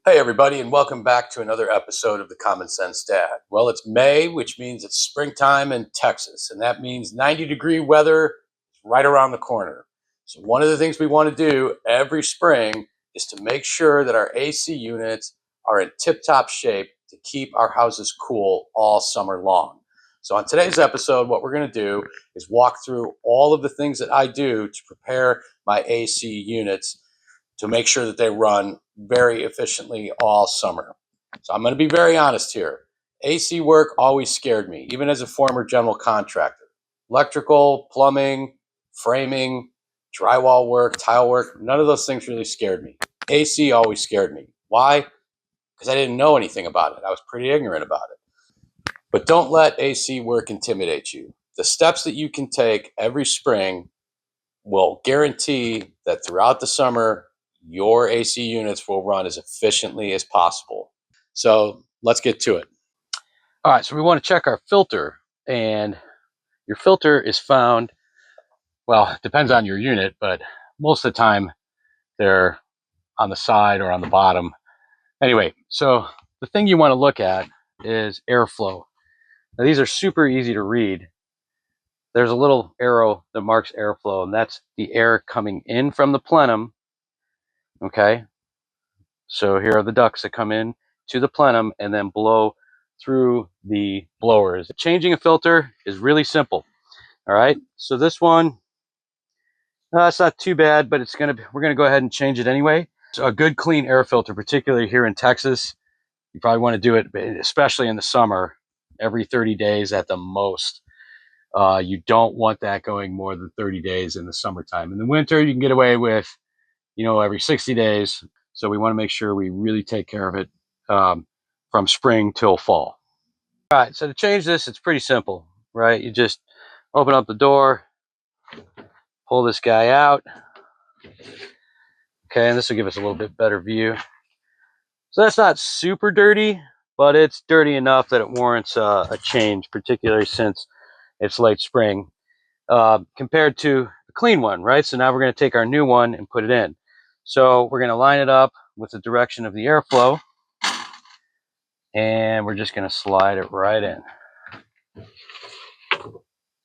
Hey everybody, and welcome back to another episode of The Common Sense Dad. Well, it's May, which means it's springtime in Texas, and that means 90-degree weather right around the corner. So one of the things we want to do every spring is to make sure that our AC units are in tip-top shape to keep our houses cool all summer long. So on today's episode, what we're going to do is walk through all of the things that I do to prepare my AC units to make sure that they run very efficiently all summer. So I'm going to be very honest here. AC work always scared me, even as a former general contractor. Electrical, plumbing, framing, drywall work, tile work, none of those things really scared me. AC always scared me. Why? Because I didn't know anything about it. I was pretty ignorant about it. But don't let AC work intimidate you. The steps that you can take every spring will guarantee that throughout the summer, your AC units will run as efficiently as possible. So let's get to it. All right, so we want to check our filter, and your filter is found, well, it depends on your unit, but most of the time they're on the side or on the bottom. Anyway, so the thing you want to look at is airflow. Now these are super easy to read. There's a little arrow that marks airflow, and that's the air coming in from the plenum. Okay, so here are the ducts that come in to the plenum and then blow through the blowers. Changing a filter is really simple. All right, so this one, it's not too bad, but we're gonna go ahead and change it anyway. So a good clean air filter, particularly here in Texas, you probably want to do it, especially in the summer, every 30 days at the most. You don't want that going more than 30 days in the summertime. In the winter, you can get away with, every 60 days. So we want to make sure we really take care of it from spring till fall. All right, so to change this, it's pretty simple, right? You just open up the door, pull this guy out. Okay, and this will give us a little bit better view. So that's not super dirty, but it's dirty enough that it warrants a change, particularly since it's late spring, compared to a clean one, right? So now we're going to take our new one and put it in. So we're going to line it up with the direction of the airflow, and we're just going to slide it right in. And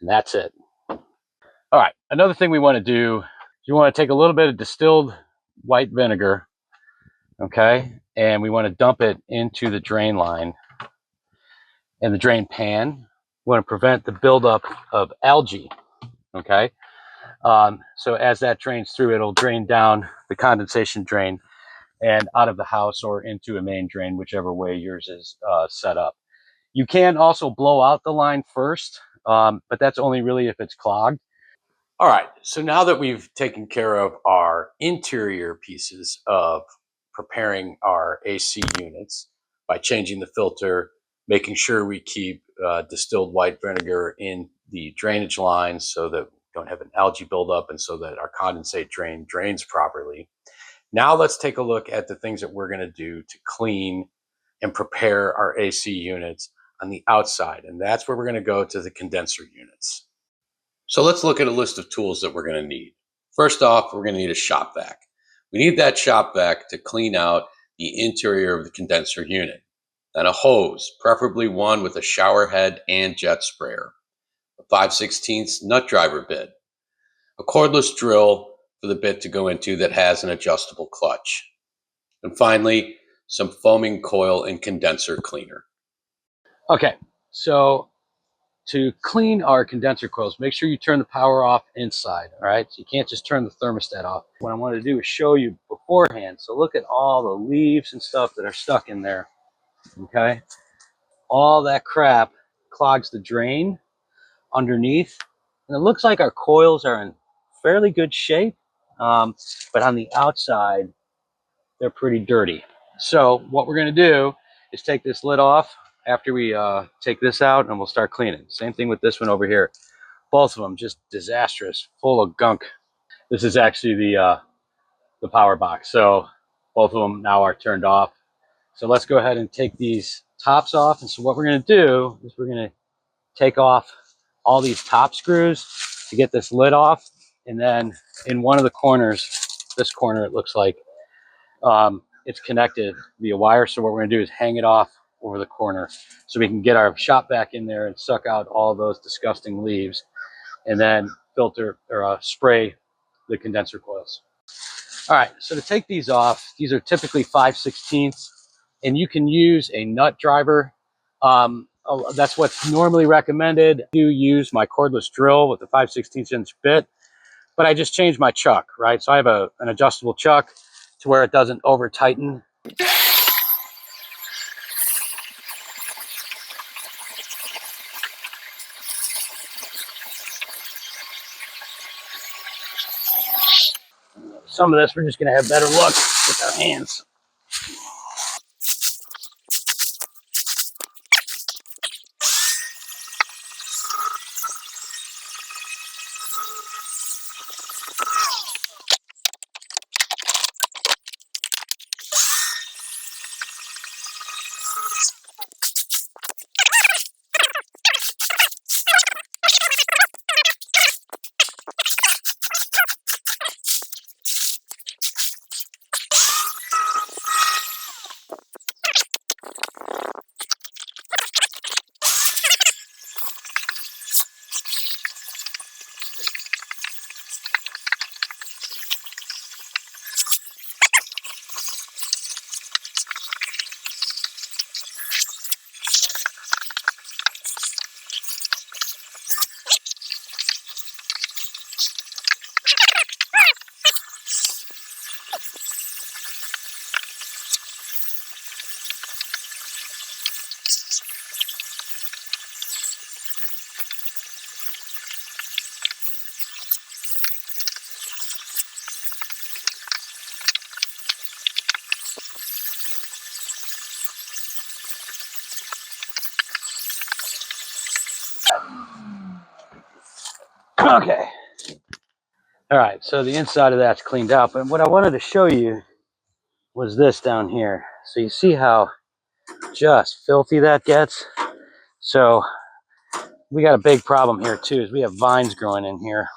that's it. All right, another thing we want to do is you want to take a little bit of distilled white vinegar, okay, and we want to dump it into the drain line and the drain pan. We want to prevent the buildup of algae, okay? So as that drains through, it'll drain down the condensation drain and out of the house or into a main drain, whichever way yours is set up. You can also blow out the line first, but that's only really if it's clogged. All right, so now that we've taken care of our interior pieces of preparing our AC units by changing the filter, making sure we keep distilled white vinegar in the drainage lines so that we don't have an algae buildup and so that our condensate drain drains properly. Now let's take a look at the things that we're going to do to clean and prepare our AC units on the outside, and that's where we're going to go to the condenser units. So let's look at a list of tools that we're going to need. First off, we're going to need a shop vac. We need that shop vac to clean out the interior of the condenser unit. Then a hose, preferably one with a shower head and jet sprayer. A 5/16 nut driver bit. A cordless drill for the bit to go into that has an adjustable clutch. And finally, some foaming coil and condenser cleaner. Okay, so to clean our condenser coils, make sure you turn the power off inside, all right? So you can't just turn the thermostat off. What I want to do is show you beforehand. So look at all the leaves and stuff that are stuck in there, okay? All that crap clogs the drain underneath. And it looks like our coils are in fairly good shape, but on the outside, they're pretty dirty. So what we're going to do is take this lid off after we take this out, and we'll start cleaning. Same thing with this one over here. Both of them just disastrous, full of gunk. This is actually the power box. So both of them now are turned off. So let's go ahead and take these tops off. And so what we're going to do is we're going to take off all these top screws to get this lid off. And then in one of the corners, this corner it looks like, it's connected via wire. So what we're gonna do is hang it off over the corner so we can get our shop vac in there and suck out all those disgusting leaves, and then filter or spray the condenser coils. All right, so to take these off, these are typically 5/16, and you can use a nut driver. That's what's normally recommended. I do use my cordless drill with the 5/16" bit, but I just changed my chuck, right? So I have an adjustable chuck to where it doesn't over tighten. Some of this we're just gonna have better luck with our hands. Okay. All right, so the inside of that's cleaned out, but what I wanted to show you was this down here. So you see how just filthy that gets? So we got a big problem here too, is we have vines growing in here.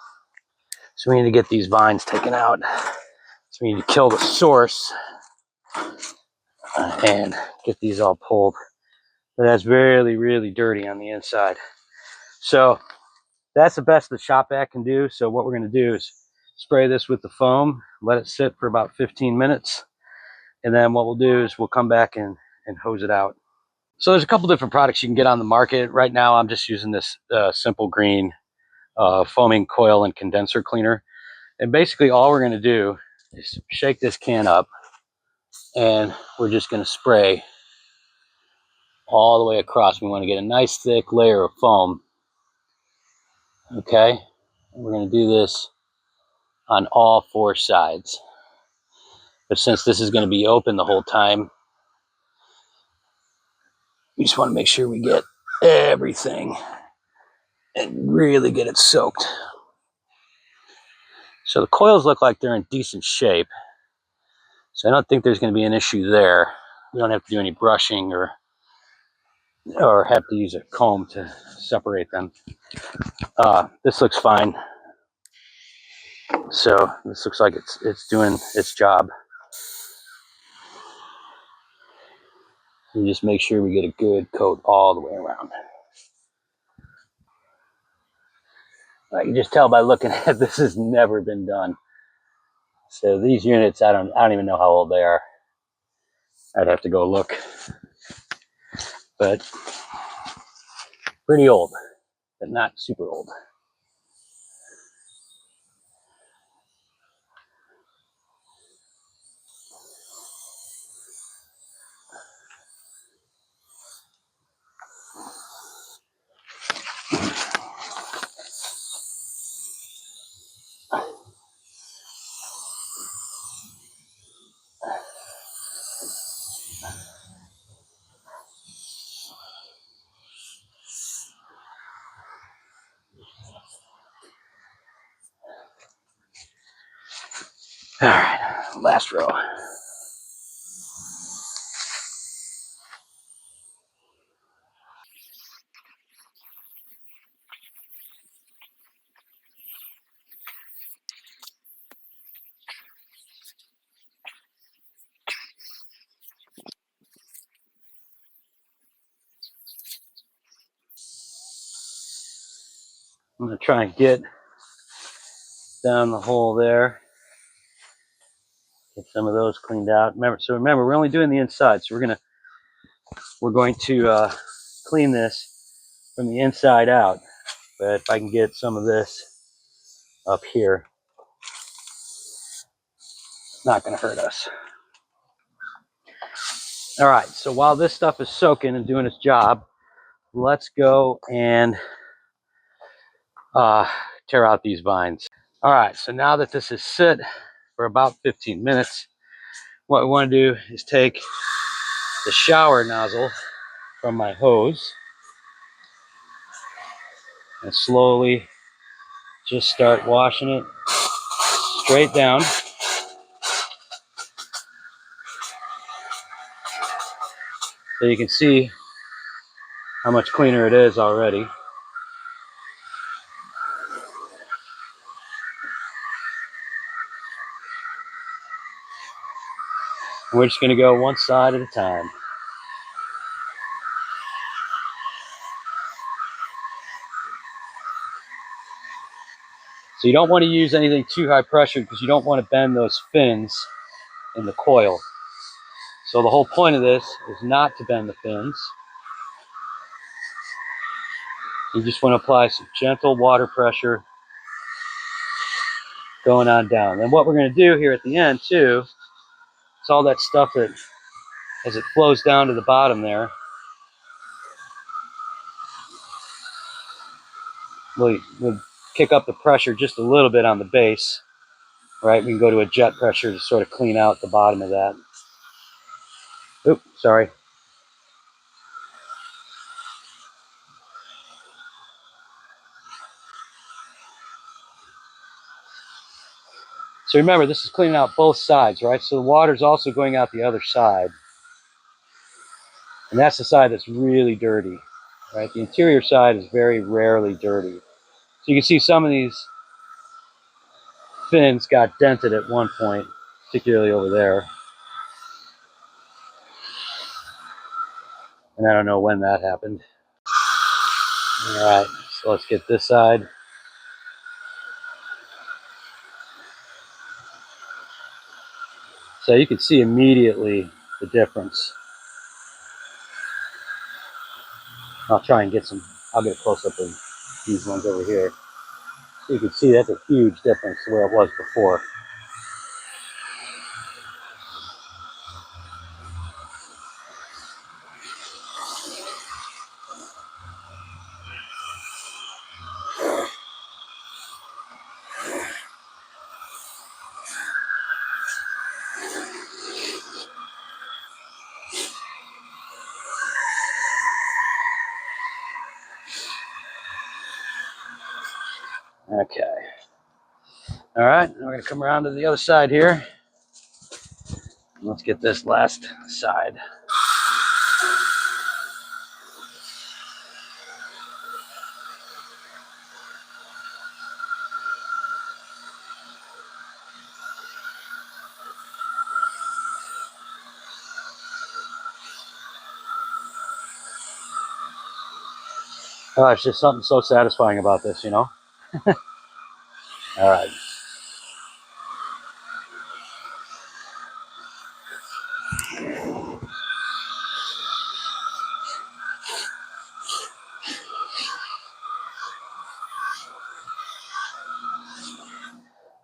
So we need to get these vines taken out. So we need to kill the source and get these all pulled. But that's really, really dirty on the inside. So that's the best the shop vac can do. So what we're gonna do is spray this with the foam, let it sit for about 15 minutes. And then what we'll do is we'll come back and hose it out. So there's a couple different products you can get on the market. Right now I'm just using this Simple Green foaming coil and condenser cleaner. And basically all we're gonna do is shake this can up, and we're just gonna spray all the way across. We wanna get a nice thick layer of foam. Okay, we're gonna do this on all four sides. But since this is gonna be open the whole time, we just wanna make sure we get everything and really get it soaked. So the coils look like they're in decent shape. So I don't think there's going to be an issue there. We don't have to do any brushing or have to use a comb to separate them. This looks fine. So this looks like it's doing its job. And just make sure we get a good coat all the way around. I can just tell by looking at this has never been done. So these units, I don't even know how old they are. I'd have to go look. But pretty old, but not super old. All right, last row. I'm going to try and get down the hole there. Get some of those cleaned out. Remember, we're only doing the inside, so we're going to clean this from the inside out. But if I can get some of this up here, it's not going to hurt us. All right, so while this stuff is soaking and doing its job, let's go and tear out these vines. All right, so now that this is sit for about 15 minutes, what we want to do is take the shower nozzle from my hose and slowly just start washing it straight down. So you can see how much cleaner it is already. We're just going to go one side at a time. So you don't want to use anything too high pressure because you don't want to bend those fins in the coil. So the whole point of this is not to bend the fins. You just want to apply some gentle water pressure going on down. And what we're going to do here at the end too, is all that stuff that, as it flows down to the bottom there, we'll kick up the pressure just a little bit on the base. Right, we can go to a jet pressure to sort of clean out the bottom of that. Oops, sorry. So remember, this is cleaning out both sides, right? So the water's also going out the other side. And that's the side that's really dirty, right? The interior side is very rarely dirty. So you can see some of these fins got dented at one point, particularly over there. And I don't know when that happened. All right, so let's get this side. So you can see immediately the difference. I'll try and get I'll get a close-up of these ones over here. So you can see that's a huge difference to where it was before. Okay. All right, we're going to come around to the other side here. Let's get this last side. Oh, it's just something so satisfying about this, you know? All right.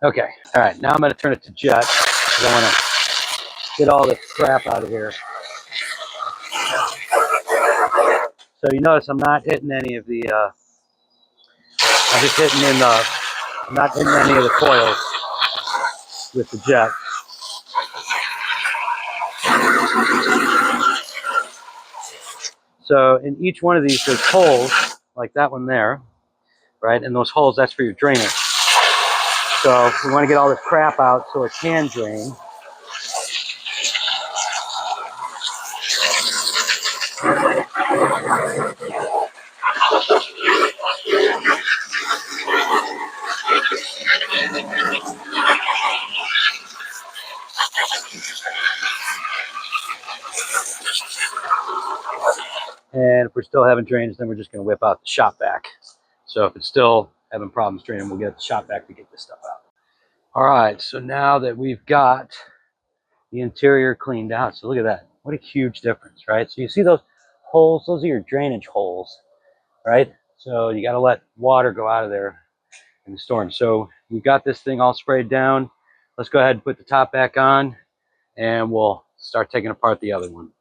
Okay. All right, now I'm going to turn it to jet because I want to get all this crap out of here. So you notice I'm not hitting any of the, I'm just hitting I'm not hitting any of the coils with the jet. So in each one of these, there's holes, like that one there, right? And those holes, that's for your drainage. So we want to get all this crap out so it can drain. And if we're still having drainage, then we're just going to whip out the shop vac. So if it's still having problems draining. We'll get the shop vac to get this stuff out. All right, so now that we've got the interior cleaned out, so look at that. What a huge difference, right? So you see those holes? Those are your drainage holes, right? So you got to let water go out of there in the storm. So we've got this thing all sprayed down. Let's go ahead and put the top back on, and we'll start taking apart the other one.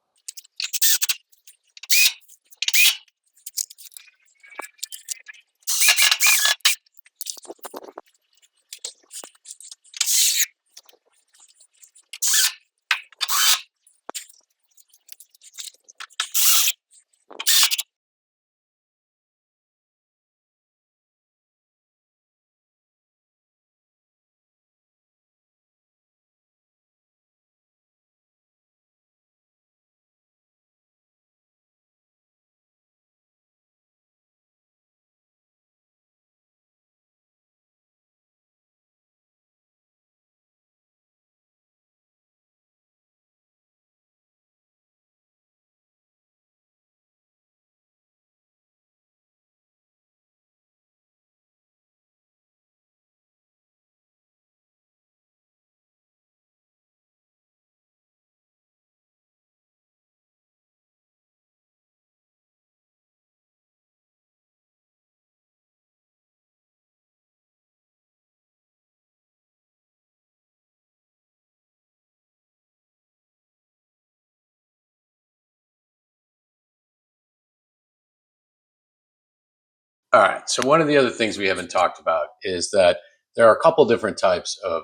All right. So one of the other things we haven't talked about is that there are a couple different types of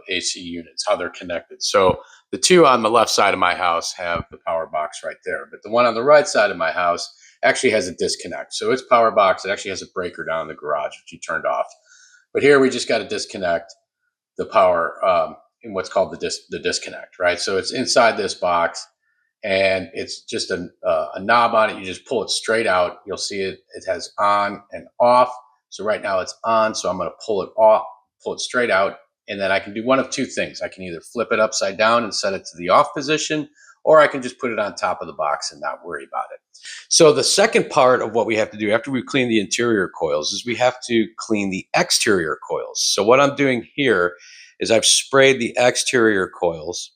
AC units, how they're connected. So the two on the left side of my house have the power box right there, but the one on the right side of my house actually has a disconnect. So its power box, it actually has a breaker down in the garage, which you turned off. But here we just got to disconnect the power in what's called the disconnect, right? So it's inside this box, and it's just a knob on it. You just pull it straight out. You'll see it. It has on and off. So right now it's on. So I'm going to pull it off, pull it straight out, and then I can do one of two things. I can either flip it upside down and set it to the off position, or I can just put it on top of the box and not worry about it. So the second part of what we have to do after we clean the interior coils is we have to clean the exterior coils. So what I'm doing here is I've sprayed the exterior coils.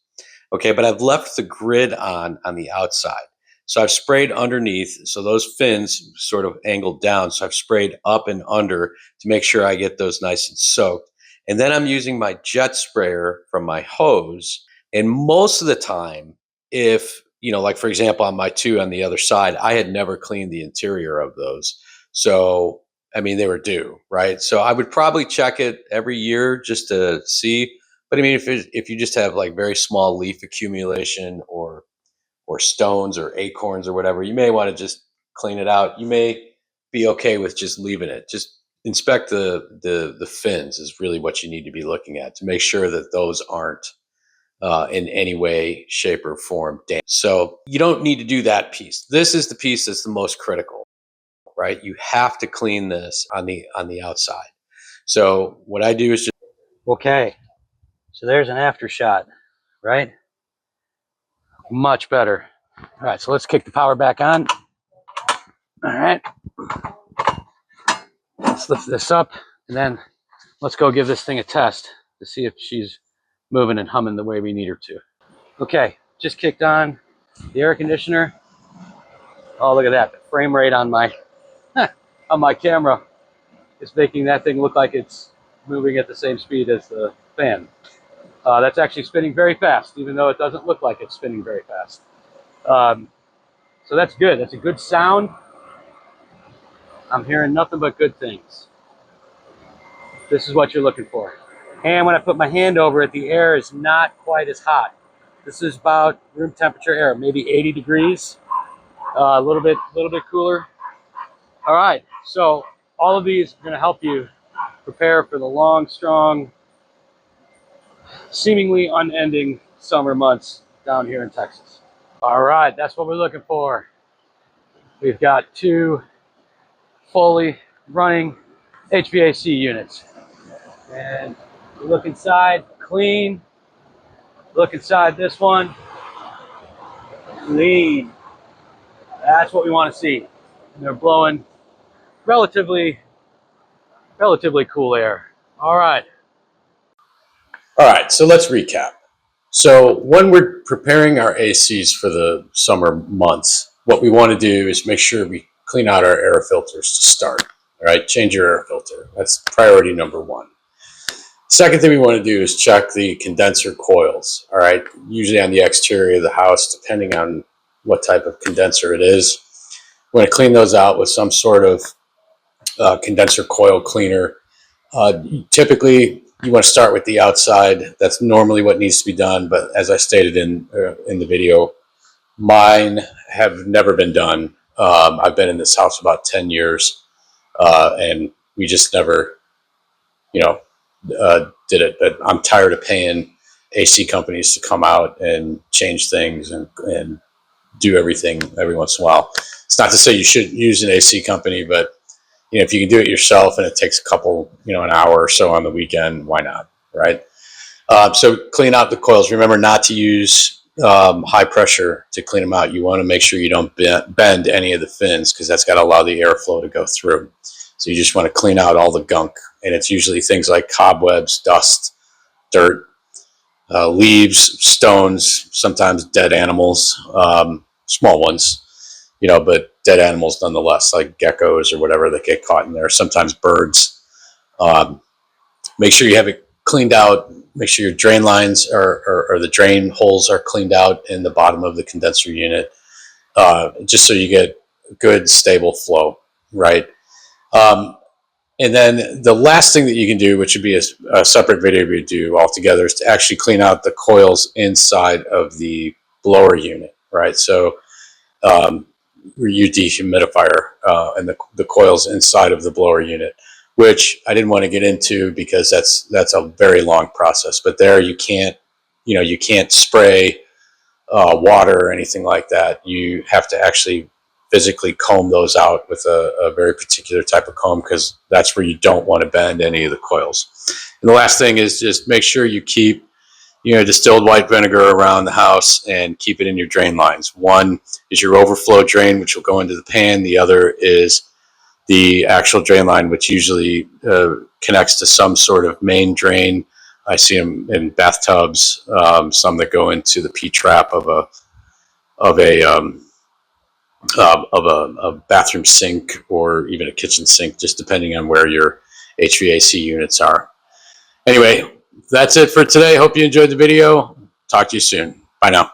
Okay, but I've left the grid on the outside. So I've sprayed underneath, so those fins sort of angled down. So I've sprayed up and under to make sure I get those nice and soaked. And then I'm using my jet sprayer from my hose. And most of the time, if, like for example, on my two on the other side, I had never cleaned the interior of those. So, I mean, they were due, right? So I would probably check it every year just to see. But I mean, if you just have like very small leaf accumulation or stones or acorns or whatever, you may want to just clean it out. You may be okay with just leaving it. Just inspect the fins is really what you need to be looking at to make sure that those aren't in any way, shape, or form damaged. So you don't need to do that piece. This is the piece that's the most critical, right? You have to clean this on the outside. So what I do is just okay. So there's an after shot, right? Much better. All right, so let's kick the power back on. All right. Let's lift this up, and then let's go give this thing a test to see if she's moving and humming the way we need her to. Okay, just kicked on the air conditioner. Oh, look at that. The frame rate on my camera is making that thing look like it's moving at the same speed as the fan. That's actually spinning very fast, even though it doesn't look like it's spinning very fast. So that's good. That's a good sound. I'm hearing nothing but good things. This is what you're looking for. And when I put my hand over it, the air is not quite as hot. This is about room temperature air, maybe 80 degrees, a little bit cooler. All right, so all of these are going to help you prepare for the long, strong, seemingly unending summer months down here in Texas. All right, that's what we're looking for. We've got two fully running HVAC units. And look inside, clean. Look inside this one, clean. That's what we want to see. And they're blowing relatively relatively cool air. All right. All right, so let's recap. So when we're preparing our ACs for the summer months, what we want to do is make sure we clean out our air filters to start. All right, change your air filter. That's priority number one. Second thing we want to do is check the condenser coils. All right, usually on the exterior of the house, depending on what type of condenser it is. We want to clean those out with some sort of condenser coil cleaner. Typically, you want to start with the outside. That's normally what needs to be done. But as I stated in the video, mine have never been done. I've been in this house about 10 years, and we just never, did it. But I'm tired of paying AC companies to come out and change things and do everything every once in a while. It's not to say you shouldn't use an AC company, but if you can do it yourself and it takes a couple, an hour or so on the weekend, why not, right? So clean out the coils. Remember not to use high pressure to clean them out. You want to make sure you don't bend any of the fins because that's got to allow the airflow to go through. So you just want to clean out all the gunk. And it's usually things like cobwebs, dust, dirt, leaves, stones, sometimes dead animals, small ones. But dead animals nonetheless, like geckos or whatever that get caught in there, sometimes birds. Make sure you have it cleaned out. Make sure your drain lines or the drain holes are cleaned out in the bottom of the condenser unit, just so you get good, stable flow, right? And then the last thing that you can do, which would be a separate video we do altogether, is to actually clean out the coils inside of the blower unit, right? So your dehumidifier and the coils inside of the blower unit, which I didn't want to get into because that's a very long process. But there you can't spray water or anything like that. You have to actually physically comb those out with a very particular type of comb because that's where you don't want to bend any of the coils. And the last thing is just make sure you keep distilled white vinegar around the house and keep it in your drain lines. One is your overflow drain, which will go into the pan. The other is the actual drain line, which usually connects to some sort of main drain. I see them in bathtubs, some that go into the P-trap of a bathroom sink or even a kitchen sink, just depending on where your HVAC units are. Anyway, that's it for today. Hope you enjoyed the video. Talk to you soon. Bye now.